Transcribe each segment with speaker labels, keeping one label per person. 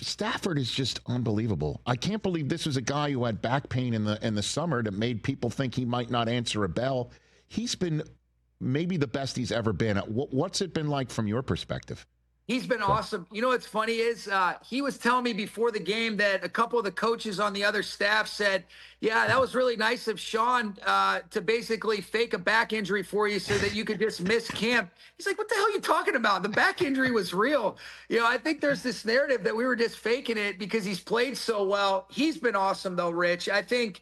Speaker 1: Stafford is just unbelievable. I can't believe this was a guy who had back pain in the summer that made people think he might not answer a bell. He's been maybe the best he's ever been. What's it been like from your perspective?
Speaker 2: He's been awesome. You know what's funny is he was telling me before the game that a couple of the coaches on the other staff said, yeah, that was really nice of Sean to basically fake a back injury for you so that you could just miss camp. He's like, what the hell are you talking about? The back injury was real. You know, I think there's this narrative that we were just faking it because he's played so well. He's been awesome, though, Rich. I think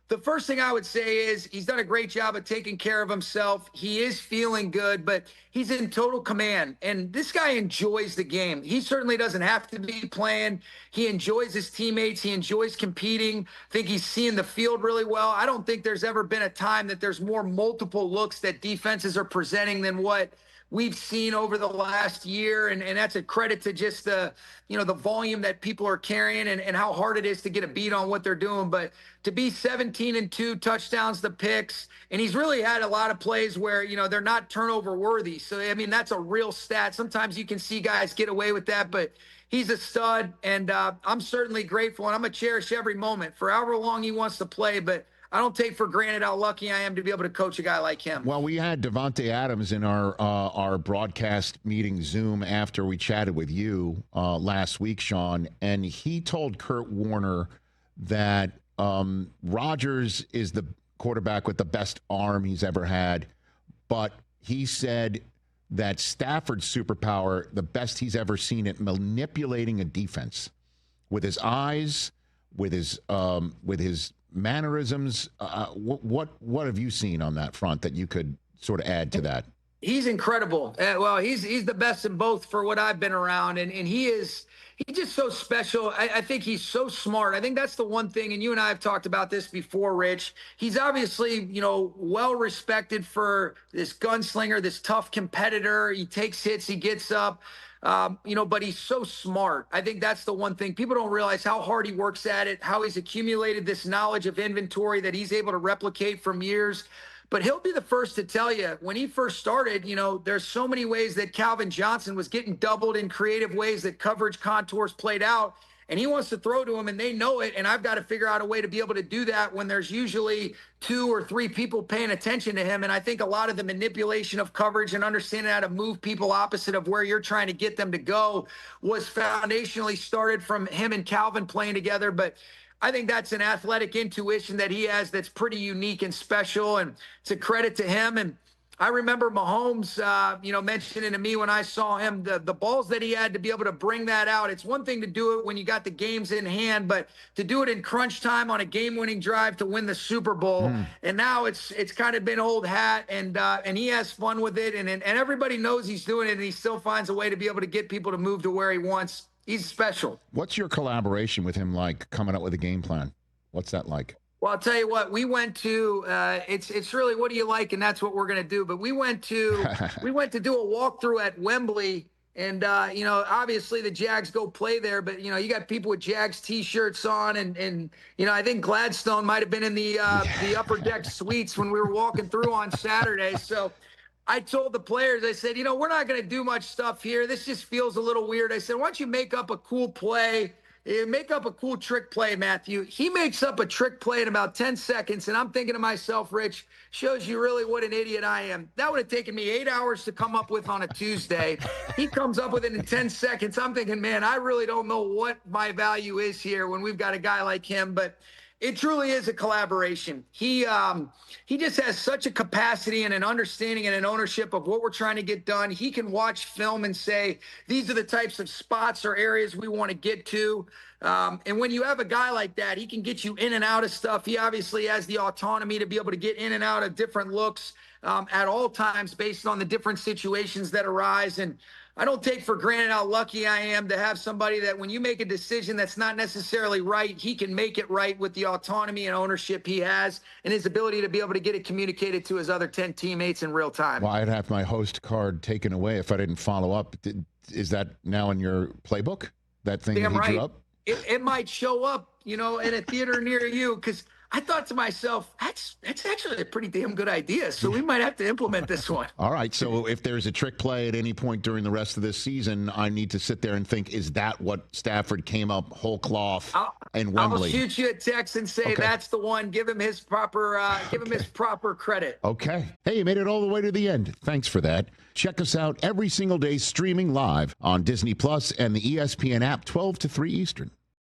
Speaker 2: the first thing I would say is he's done a great job of taking care of himself. He is feeling good, but he's in total command. And this guy enjoys the game. He certainly doesn't have to be playing. He enjoys his teammates. He enjoys competing. I think he's seeing the field really well. I don't think there's ever been a time that there's more multiple looks that defenses are presenting than what we've seen over the last year. And that's a credit to just the volume that people are carrying and how hard it is to get a beat on what they're doing. But to be 17-2 touchdowns to picks, and he's really had a lot of plays where, they're not turnover worthy. So, I mean, that's a real stat. Sometimes you can see guys get away with that, but he's a stud. And I'm certainly grateful, and I'm going to cherish every moment for however long he wants to play. But I don't take for granted how lucky I am to be able to coach a guy like him.
Speaker 1: Well, we had Devontae Adams in our broadcast meeting Zoom after we chatted with you last week, Sean, and he told Kurt Warner that Rodgers is the quarterback with the best arm he's ever had, but he said that Stafford's superpower, the best he's ever seen at manipulating a defense with his eyes, with his mannerisms. What have you seen on that front that you could sort of add to that?
Speaker 2: He's incredible. Well, he's the best in both for what I've been around, and he's just so special. I think he's so smart. I think that's the one thing, and you and I have talked about this before, Rich. He's obviously, well respected for this gunslinger, this tough competitor. He takes hits, he gets up. But he's so smart. I think that's the one thing. People don't realize how hard he works at it, how he's accumulated this knowledge of inventory that he's able to replicate from years. But he'll be the first to tell you, when he first started, there's so many ways that Calvin Johnson was getting doubled in creative ways that coverage contours played out. And he wants to throw to him, and they know it. And I've got to figure out a way to be able to do that when there's usually 2 or 3 people paying attention to him. And I think a lot of the manipulation of coverage and understanding how to move people opposite of where you're trying to get them to go was foundationally started from him and Calvin playing together. But I think that's an athletic intuition that he has that's pretty unique and special, and it's a credit to him. And I remember Mahomes, mentioning to me when I saw him, the balls that he had to be able to bring that out. It's one thing to do it when you got the games in hand, but to do it in crunch time on a game-winning drive to win the Super Bowl. And now it's kind of been old hat, and he has fun with it, and everybody knows he's doing it, and he still finds a way to be able to get people to move to where he wants. He's special.
Speaker 1: What's your collaboration with him like, coming up with a game plan? What's that like?
Speaker 2: Well, I'll tell you what, we went to, it's really, what do you like? And that's what we're going to do. But we went to do a walkthrough at Wembley, and, obviously the Jags go play there, but, you got people with Jags t-shirts on, and I think Gladstone might've been in the upper deck suites when we were walking through on Saturday. So I told the players, I said, we're not going to do much stuff here. This just feels a little weird. I said, why don't you make up a cool play? Make up a cool trick play, Matthew. He makes up a trick play in about 10 seconds, and I'm thinking to myself, Rich, shows you really what an idiot I am. That would have taken me 8 hours to come up with on a Tuesday. He comes up with it in 10 seconds. I'm thinking, man, I really don't know what my value is here when we've got a guy like him, but it truly is a collaboration. He just has such a capacity and an understanding and an ownership of what we're trying to get done. He can watch film and say, these are the types of spots or areas we want to get to. And when you have a guy like that, he can get you in and out of stuff. He obviously has the autonomy to be able to get in and out of different looks at all times based on the different situations that arise. And I don't take for granted how lucky I am to have somebody that when you make a decision that's not necessarily right, he can make it right with the autonomy and ownership he has and his ability to be able to get it communicated to his other 10 teammates in real time.
Speaker 1: Well, I'd have my host card taken away if I didn't follow up. Is that now in your playbook, that thing that he drew up?
Speaker 2: It might show up, in a theater near you, because I thought to myself, that's actually a pretty damn good idea. So we might have to implement this one.
Speaker 1: All right. So if there's a trick play at any point during the rest of this season, I need to sit there and think, is that what Stafford came up whole cloth in Wembley?
Speaker 2: I'll shoot you a text and say that's the one. Give him his proper credit.
Speaker 1: Okay. Hey, you made it all the way to the end. Thanks for that. Check us out every single day streaming live on Disney Plus and the ESPN app 12 to 3 Eastern.